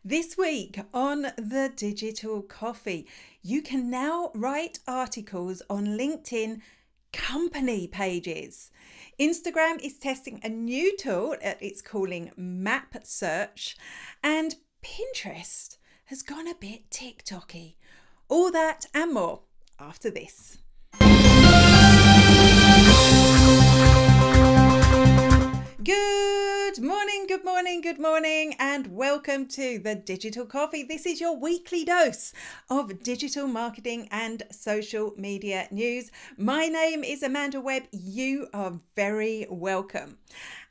This week on the Digital Coffee, you can now write articles on LinkedIn company pages. Instagram is testing a new tool it's calling Map Search, and Pinterest has gone a bit TikTok-y. All that and more after this. Good morning, and welcome to the Digital Coffee. This is your weekly dose of digital marketing and social media news. My name is Amanda Webb. You are very welcome.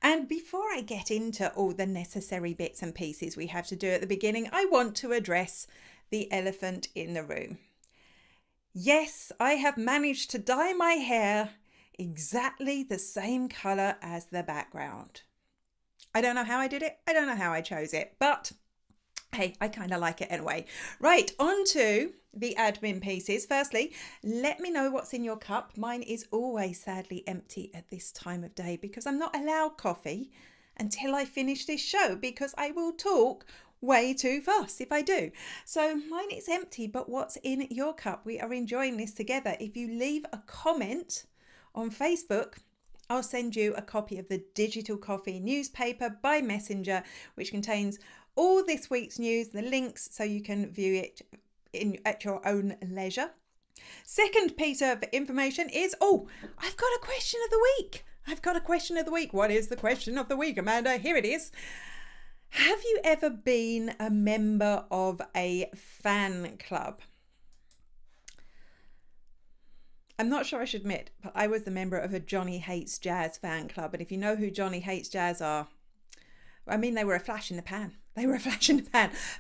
And before I get into all the necessary bits and pieces we have to do at the beginning, I want to address the elephant in the room. Yes, I have managed to dye my hair exactly the same colour as the background. I don't know how I did it. I don't know how I chose it, but hey, I kind of like it anyway. Right, on to the admin pieces. Firstly, let me know what's in your cup. Mine is always sadly empty at this time of day because I'm not allowed coffee until I finish this show because I will talk way too fast if I do. So mine is empty, but what's in your cup? We are enjoying this together. If you leave a comment on Facebook, I'll send you a copy of the Digital Coffee newspaper by Messenger, which contains all this week's news, the links, so you can view it at your own leisure. Second piece of information is, I've got a question of the week. What is the question of the week, Amanda? Here it is. Have you ever been a member of a fan club? I'm not sure I should admit, but I was the member of a Johnny Hates Jazz fan club. And if you know who Johnny Hates Jazz are, I mean, they were a flash in the pan.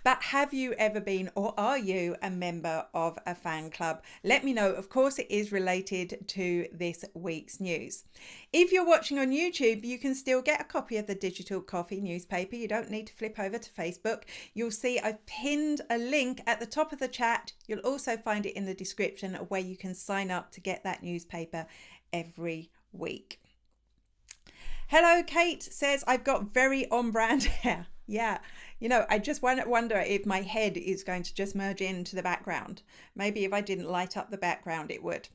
But have you ever been, or are you a member of a fan club? Let me know. Of course, it is related to this week's news. If you're watching on YouTube, you can still get a copy of the Digital Coffee newspaper. You don't need to flip over to Facebook. You'll see I've pinned a link at the top of the chat. You'll also find it in the description where you can sign up to get that newspaper every week. Hello, Kate says, I've got very on-brand hair. Yeah, I just wonder if my head is going to just merge into the background. Maybe if I didn't light up the background, it would.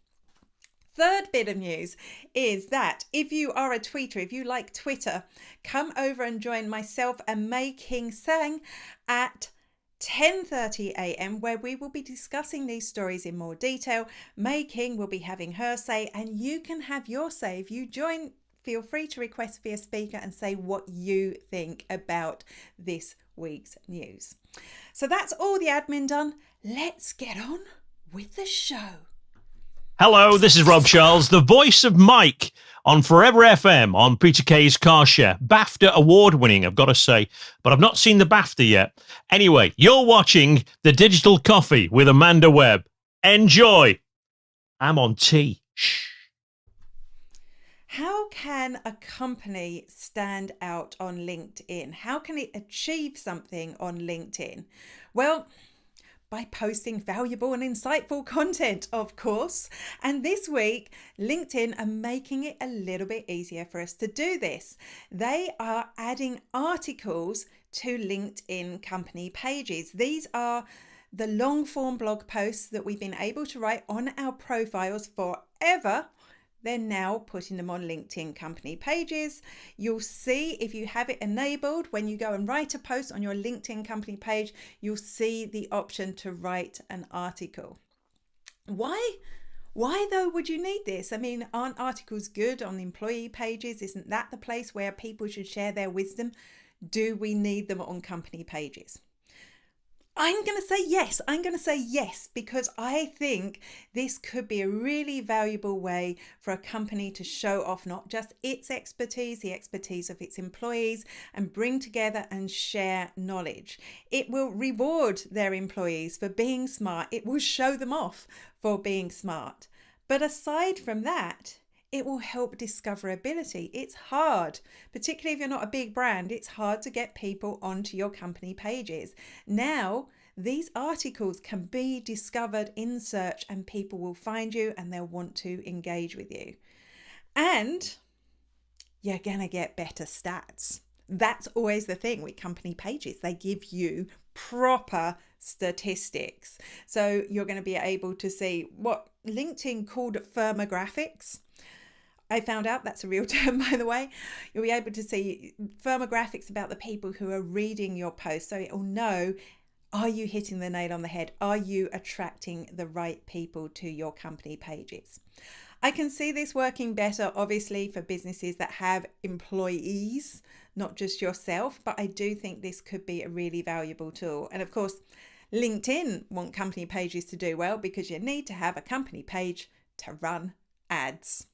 Third bit of news is that if you are a tweeter, if you like Twitter, come over and join myself and May King Sang at 10:30 a.m. where we will be discussing these stories in more detail. May King will be having her say, and you can have your say. If you join, feel free to request to be a speaker and say what you think about this week's news. So that's all the admin done. Let's get on with the show. Hello, this is Rob Charles, the voice of Mike on Forever FM on Peter Kay's Car Share. BAFTA award winning, I've got to say, but I've not seen the BAFTA yet. Anyway, you're watching the Digital Coffee with Amanda Webb. Enjoy. I'm on tea. Shh. How can a company stand out on LinkedIn? How can it achieve something on LinkedIn? Well, by posting valuable and insightful content, of course. And this week, LinkedIn are making it a little bit easier for us to do this. They are adding articles to LinkedIn company pages. These are the long form blog posts that we've been able to write on our profiles forever. They're now putting them on LinkedIn company pages. You'll see if you have it enabled, when you go and write a post on your LinkedIn company page, you'll see the option to write an article. Why though would you need this? I mean, aren't articles good on employee pages? Isn't that the place where people should share their wisdom? Do we need them on company pages? I'm going to say yes, because I think this could be a really valuable way for a company to show off not just its expertise, the expertise of its employees, and bring together and share knowledge. It will reward their employees for being smart. It will show them off for being smart. But aside from that, it will help discoverability. It's hard, particularly if you're not a big brand, it's hard to get people onto your company pages. Now, these articles can be discovered in search and people will find you and they'll want to engage with you. And you're going to get better stats. That's always the thing with company pages. They give you proper statistics. So you're going to be able to see what LinkedIn called firmographics. I found out that's a real term, by the way. You'll be able to see firmographics about the people who are reading your post. So it'll know, are you hitting the nail on the head? Are you attracting the right people to your company pages? I can see this working better, obviously, for businesses that have employees, not just yourself, but I do think this could be a really valuable tool. And of course, LinkedIn want company pages to do well because you need to have a company page to run ads.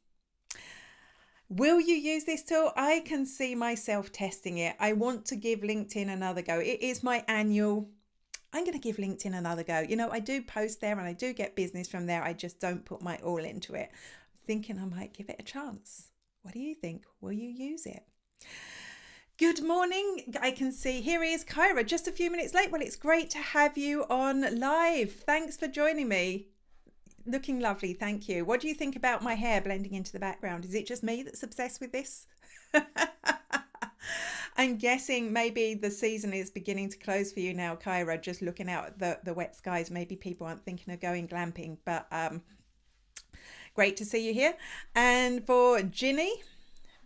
Will you use this tool? I can see myself testing it. I want to give LinkedIn another go. It is my annual. I'm going to give LinkedIn another go. You know, I do post there and I do get business from there. I just don't put my all into it. I'm thinking I might give it a chance. What do you think? Will you use it? Good morning. I can see here is Kyra, just a few minutes late. Well, it's great to have you on live. Thanks for joining me. Looking lovely. Thank you. What do you think about my hair blending into the background? Is it just me that's obsessed with this? I'm guessing maybe the season is beginning to close for you now, Kyra, just looking out at the wet skies. Maybe people aren't thinking of going glamping, but great to see you here. And for Ginny,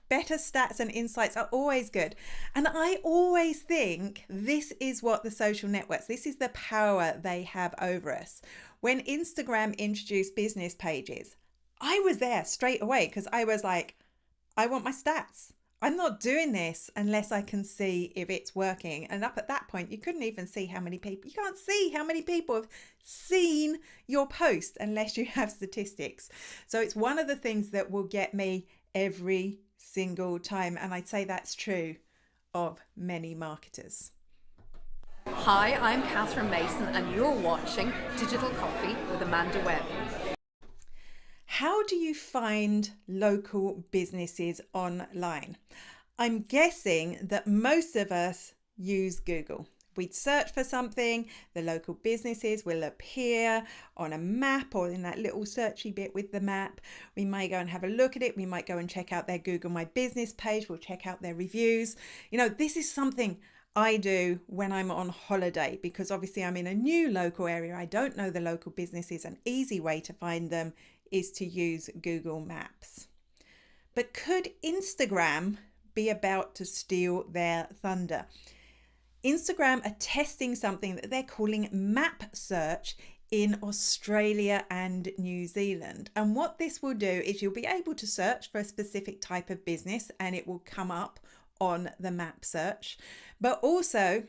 better stats and insights are always good. And I always think this is what the social networks, this is the power they have over us. When Instagram introduced business pages, I was there straight away because I was like, I want my stats. I'm not doing this unless I can see if it's working. And up at that point, you couldn't even see how many people, you can't see how many people have seen your post unless you have statistics. So it's one of the things that will get me every single time. And I'd say that's true of many marketers. Hi, I'm Catherine Mason and you're watching Digital Coffee with Amanda Webb. How do you find local businesses online? I'm guessing that most of us use Google. We'd search for something, the local businesses will appear on a map or in that little searchy bit with the map. We might go and have a look at it. We might go and check out their Google My Business page. We'll check out their reviews. You know, this is something I do when I'm on holiday because obviously I'm in a new local area. I don't know the local businesses. An easy way to find them is to use Google Maps. But could Instagram be about to steal their thunder? Instagram are testing something that they're calling map search in Australia and New Zealand. And what this will do is you'll be able to search for a specific type of business and it will come up on the map search. But also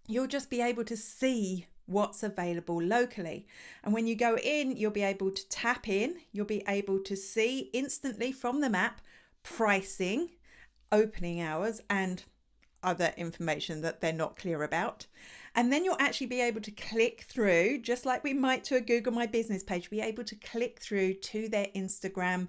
you'll just be able to see what's available locally. And when you go in, you'll be able to tap in, you'll be able to see instantly from the map pricing, opening hours, and other information that they're not clear about. And then you'll actually be able to click through, just like we might to a Google My Business page, be able to click through to their Instagram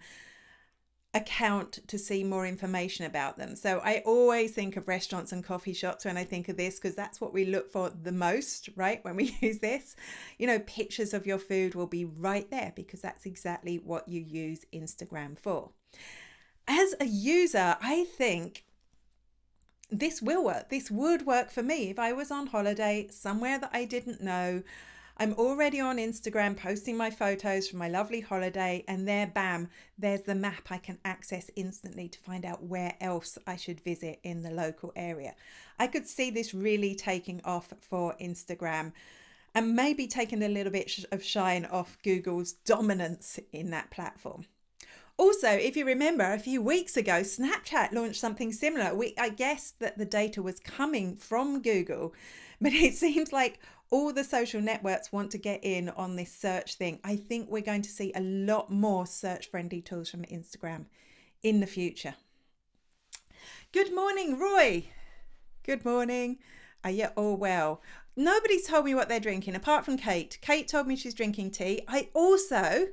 account to see more information about them. So I always think of restaurants and coffee shops when I think of this, because that's what we look for the most, right? When we use this, you know, pictures of your food will be right there because that's exactly what you use Instagram for. As a user, I think this will work. This would work for me if I was on holiday somewhere that I didn't know. I'm already on Instagram posting my photos from my lovely holiday, and there, bam, there's the map I can access instantly to find out where else I should visit in the local area. I could see this really taking off for Instagram and maybe taking a little bit of shine off Google's dominance in that platform. Also, if you remember, a few weeks ago, Snapchat launched something similar. I guess that the data was coming from Google, but it seems like all the social networks want to get in on this search thing. I think we're going to see a lot more search-friendly tools from Instagram in the future. Good morning, Roy. Good morning. Are you all well? Nobody's told me what they're drinking apart from Kate. Kate told me she's drinking tea. I also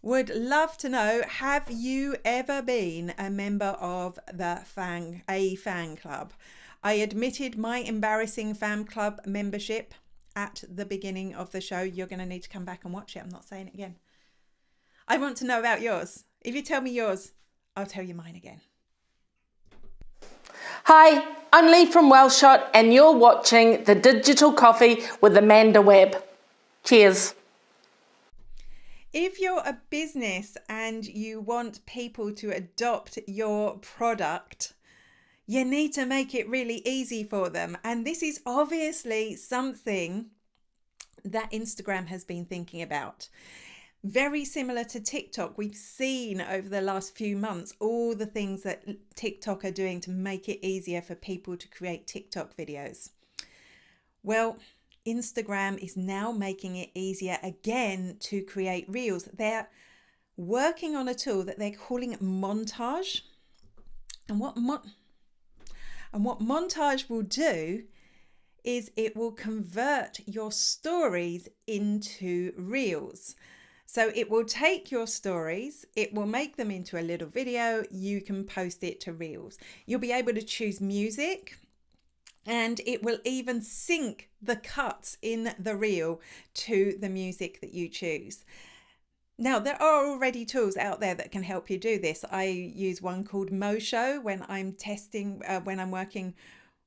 would love to know, have you ever been a member of the fan club? I admitted my embarrassing fan club membership at the beginning of the show. You're going to need to come back and watch it. I'm not saying it again. I want to know about yours. If you tell me yours, I'll tell you mine again. Hi, I'm Lee from Wellshot, and you're watching The Digital Coffee with Amanda Webb. Cheers. If you're a business and you want people to adopt your product, you need to make it really easy for them. And this is obviously something that Instagram has been thinking about. Very similar to TikTok, we've seen over the last few months all the things that TikTok are doing to make it easier for people to create TikTok videos. Well, Instagram is now making it easier again to create reels. They're working on a tool that they're calling Montage. And what Montage will do is it will convert your stories into reels. So it will take your stories, it will make them into a little video, you can post it to reels. You'll be able to choose music, and it will even sync the cuts in the reel to the music that you choose. Now, there are already tools out there that can help you do this. I use one called Mosho when I'm testing, when I'm working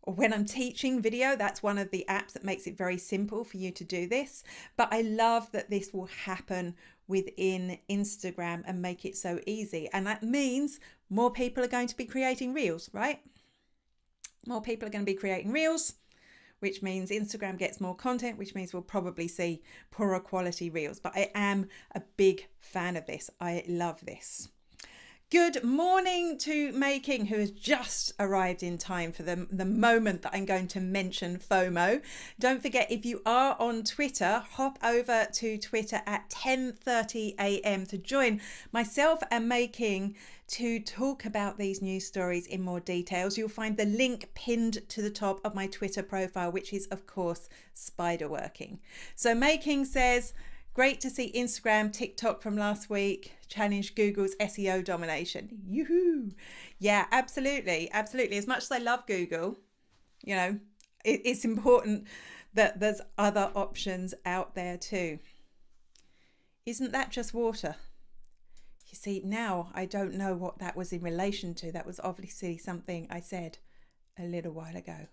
or when I'm teaching video. That's one of the apps that makes it very simple for you to do this. But I love that this will happen within Instagram and make it so easy. And that means more people are going to be creating reels, right? More people are going to be creating reels, which means Instagram gets more content, which means we'll probably see poorer quality reels. But I am a big fan of this. I love this. Good morning to May King, who has just arrived in time for the moment that I'm going to mention FOMO. Don't forget, if you are on Twitter, hop over to Twitter at 10:30 a.m. to join myself and May King to talk about these news stories in more details. You'll find the link pinned to the top of my Twitter profile, which is, of course, spiderworking. So May King says, great to see Instagram, TikTok from last week challenge Google's SEO domination. Yoo-hoo. Yeah, absolutely. Absolutely. As much as I love Google, you know, it's important that there's other options out there too. Isn't that just water? You see, now I don't know what that was in relation to. That was obviously something I said a little while ago.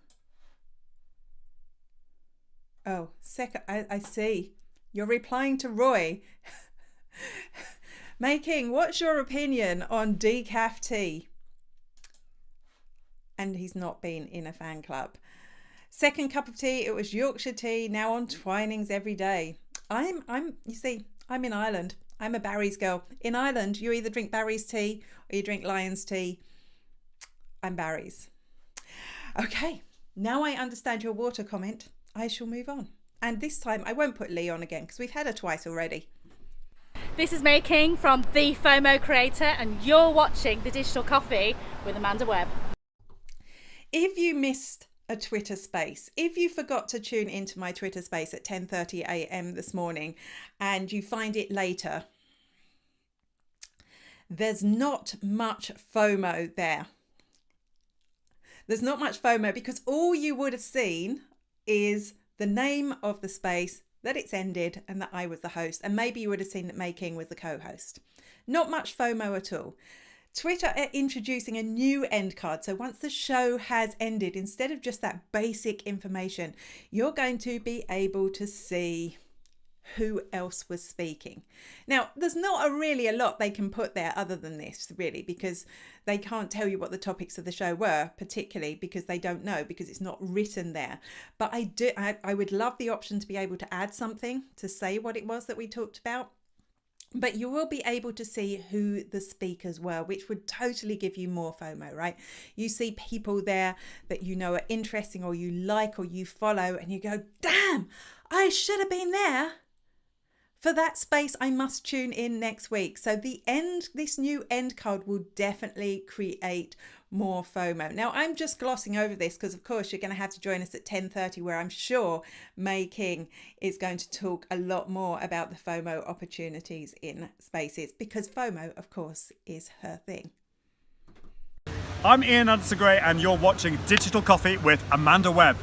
Oh, I see. You're replying to Roy. May King, what's your opinion on decaf tea? And he's not been in a fan club. Second cup of tea, it was Yorkshire tea, now on Twinings every day. You see, I'm in Ireland. I'm a Barry's girl. In Ireland, you either drink Barry's tea or you drink Lion's tea. I'm Barry's. Okay, now I understand your water comment. I shall move on. And this time I won't put Lee on again because we've had her twice already. This is May King from The FOMO Creator, and you're watching The Digital Coffee with Amanda Webb. If you missed a Twitter space, if you forgot to tune into my Twitter space at 10:30 a.m. this morning and you find it later, there's not much FOMO there. There's not much FOMO because all you would have seen is the name of the space, that it's ended, and that I was the host. And maybe you would have seen that May King was the co-host. Not much FOMO at all. Twitter are introducing a new end card. So once the show has ended, instead of just that basic information, you're going to be able to see who else was speaking. Now, there's not really a lot they can put there other than this, really, because they can't tell you what the topics of the show were, particularly because they don't know, because it's not written there. But I would love the option to be able to add something to say what it was that we talked about. But you will be able to see who the speakers were, which would totally give you more FOMO, right? You see people there that you know are interesting or you like or you follow, and you go, damn, I should have been there. For that space, I must tune in next week. So this new end card will definitely create more FOMO. Now, I'm just glossing over this because, of course, you're going to have to join us at 10:30, where I'm sure May King is going to talk a lot more about the FOMO opportunities in spaces, because FOMO, of course, is her thing. I'm Ian Anderson-Gray, and you're watching Digital Coffee with Amanda Webb.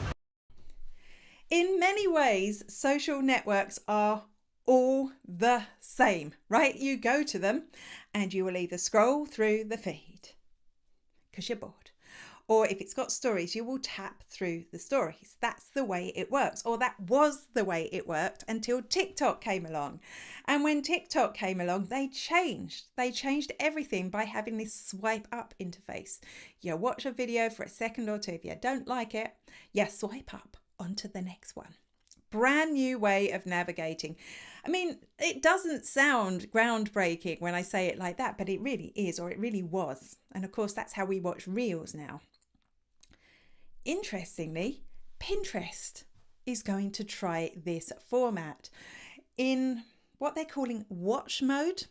In many ways, social networks are all the same, right? You go to them and you will either scroll through the feed because you're bored, Or if it's got stories, you will tap through the stories. That's the way it works, or that was the way it worked until TikTok came along. And when TikTok came along, they changed. They changed everything by having this swipe up interface. You watch a video for a second or two. If you don't like it, you swipe up onto the next one. Brand new way of navigating. I mean, it doesn't sound groundbreaking when I say it like that, but it really is, or it really was. And of course, that's how we watch Reels now. Interestingly, Pinterest is going to try this format in what they're calling watch mode.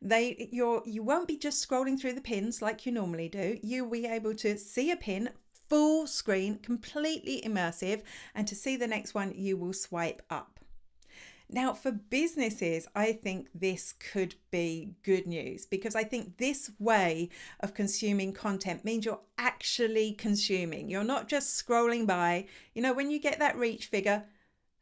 You won't be just scrolling through the pins like you normally do. You'll be able to see a pin full screen, completely immersive, and to see the next one, you will swipe up. Now, for businesses, I think this could be good news, because I think this way of consuming content means you're actually consuming. You're not just scrolling by. You know, when you get that reach figure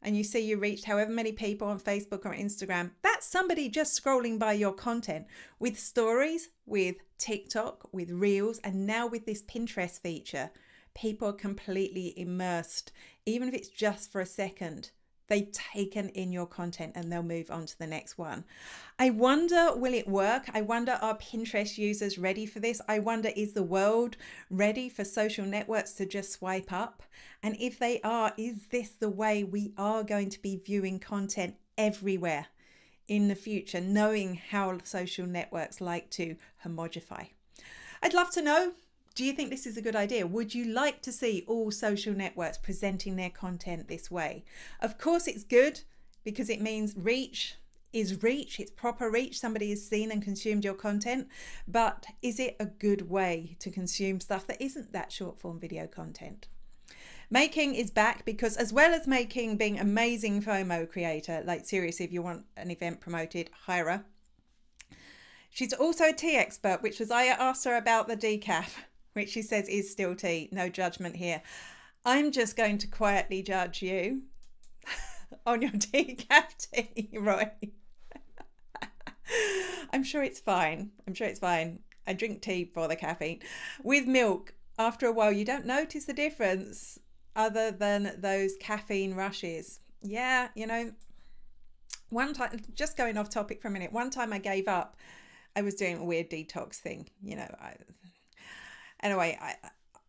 and you see you reached however many people on Facebook or Instagram, that's somebody just scrolling by your content. With stories, with TikTok, with Reels, and now with this Pinterest feature, people are completely immersed. Even if it's just for a second, they've taken in your content and they'll move on to the next one. I wonder, will it work? I wonder, are Pinterest users ready for this? I wonder, is the world ready for social networks to just swipe up? And if they are, is this the way we are going to be viewing content everywhere in the future, knowing how social networks like to homogify? I'd love to know. Do you think this is a good idea? Would you like to see all social networks presenting their content this way? Of course, it's good because it means reach is reach. It's proper reach. Somebody has seen and consumed your content. But is it a good way to consume stuff that isn't that short form video content? Making is back because, as well as Making being amazing FOMO creator, like seriously, if you want an event promoted, hire her. She's also a tea expert, which was I asked her about the decaf, which she says is still tea. No judgment here. I'm just going to quietly judge you on your decaf tea, Roy. I'm sure it's fine. I drink tea for the caffeine. With milk, after a while, you don't notice the difference other than those caffeine rushes. Yeah, you know, one time, just going off topic for a minute, one time I gave up. I was doing a weird detox thing, you know.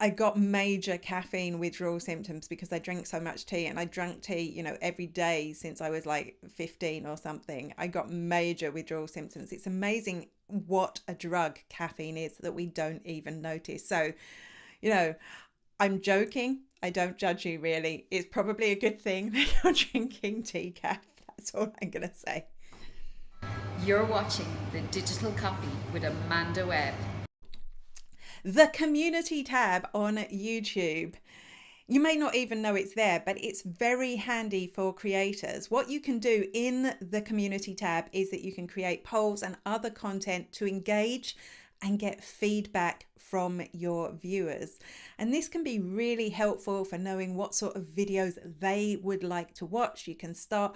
I got major caffeine withdrawal symptoms because I drink so much tea, and I drank tea, you know, every day since I was like 15 or something. I got major withdrawal symptoms. It's amazing what a drug caffeine is that we don't even notice. So, you know, I'm joking. I don't judge you really. It's probably a good thing that you're drinking decaf. That's all I'm going to say. You're watching The Digital Coffee with Amanda Webb. The community tab on YouTube. You may not even know it's there, but it's very handy for creators. What you can do in the community tab is that you can create polls and other content to engage and get feedback from your viewers. And this can be really helpful for knowing what sort of videos they would like to watch. You can stop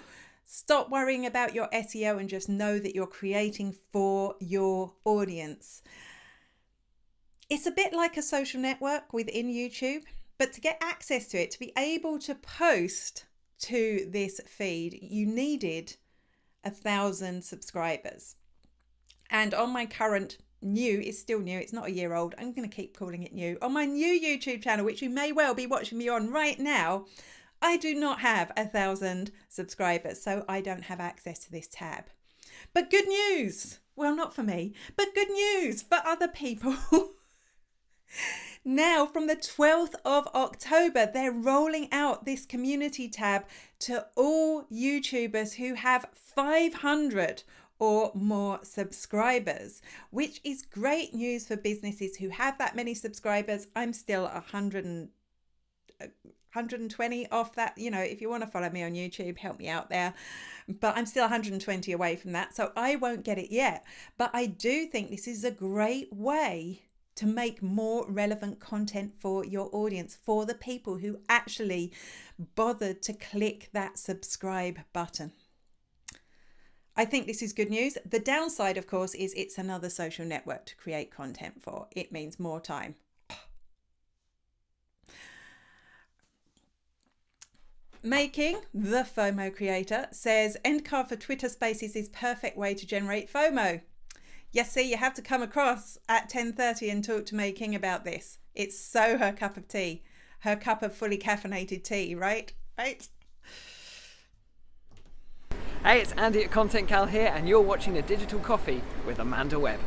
worrying about your SEO and just know that you're creating for your audience. It's a bit like a social network within YouTube, but to get access to it, to be able to post to this feed, you needed 1,000 subscribers. And on my current new, it's still new, it's not a year old, I'm going to keep calling it new, on my new YouTube channel, which you may well be watching me on right now, I do not have 1,000 subscribers, so I don't have access to this tab. But good news, well, not for me, but good news for other people. Now, from the 12th of October, they're rolling out this community tab to all YouTubers who have 500 or more subscribers, which is great news for businesses who have that many subscribers. I'm still 120 off that. You know, if you want to follow me on YouTube, help me out there. But I'm still 120 away from that, so I won't get it yet. But I do think this is a great way to make more relevant content for your audience, for the people who actually bothered to click that subscribe button. I think this is good news. The downside, of course, is it's another social network to create content for. It means more time. Making, the FOMO creator, says end card for Twitter Spaces is perfect way to generate FOMO. Yes, see, you have to come across at 10:30 and talk to Making about this. It's so her cup of tea, her cup of fully caffeinated tea, right? Right? Hey, it's Andy at Content Cal here, and you're watching The Digital Coffee with Amanda Webb.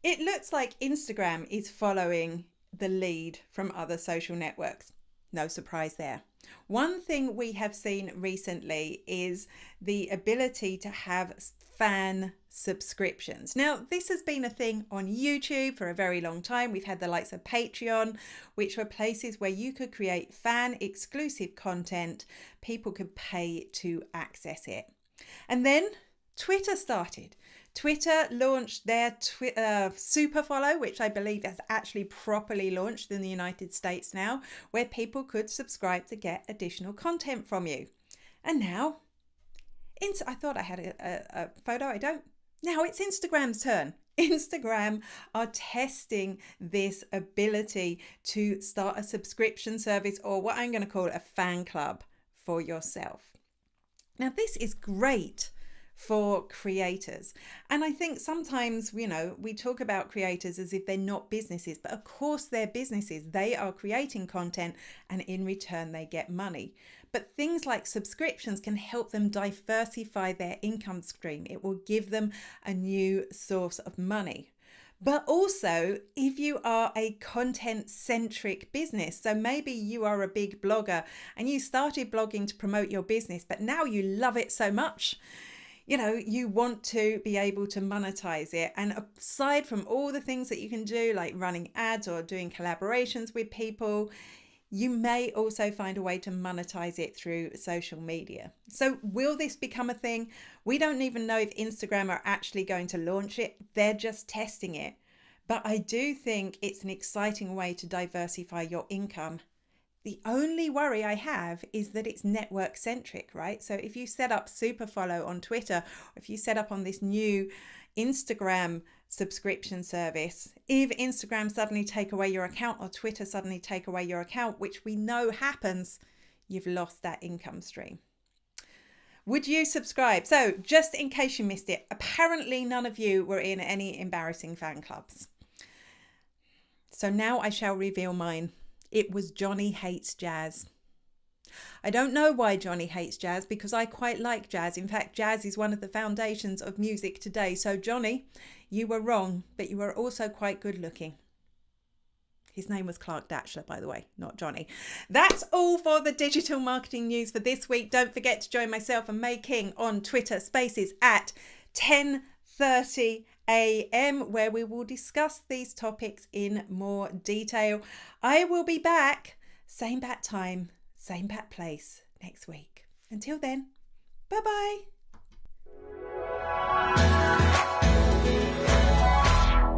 It looks like Instagram is following the lead from other social networks. No surprise there. One thing we have seen recently is the ability to have fan subscriptions. Now, this has been a thing on YouTube for a very long time. We've had the likes of Patreon, which were places where you could create fan exclusive content. People could pay to access it. And then Twitter started. Twitter launched their super follow, which I believe has actually properly launched in the United States now, where people could subscribe to get additional content from you. And now, I thought I had a photo, I don't. Now it's Instagram's turn. Instagram are testing this ability to start a subscription service, or what I'm going to call a fan club for yourself. Now, this is great for creators. And I think sometimes, we talk about creators as if they're not businesses, but of course they're businesses. They are creating content and in return they get money. But things like subscriptions can help them diversify their income stream. It will give them a new source of money. But also, if you are a content-centric business, so maybe you are a big blogger and you started blogging to promote your business, but now you love it so much, you want to be able to monetize it. And aside from all the things that you can do, like running ads or doing collaborations with people, you may also find a way to monetize it through social media. So will this become a thing? We don't even know if Instagram are actually going to launch it. They're just testing it. But I do think it's an exciting way to diversify your income. The only worry I have is that it's network centric, right? So if you set up super follow on Twitter, or if you set up on this new Instagram subscription service, if Instagram suddenly take away your account or Twitter suddenly take away your account, which we know happens, you've lost that income stream. Would you subscribe? So just in case you missed it, apparently none of you were in any embarrassing fan clubs. So now I shall reveal mine. It was Johnny Hates Jazz. I don't know why Johnny hates jazz, because I quite like jazz. In fact, jazz is one of the foundations of music today. So Johnny, you were wrong, but you were also quite good looking. His name was Clark Datchler, by the way, not Johnny. That's all for the digital marketing news for this week. Don't forget to join myself and May King on Twitter Spaces at 10:30 a.m. where we will discuss these topics in more detail. I will be back, same bat time, same bat place next week. Until then, bye-bye.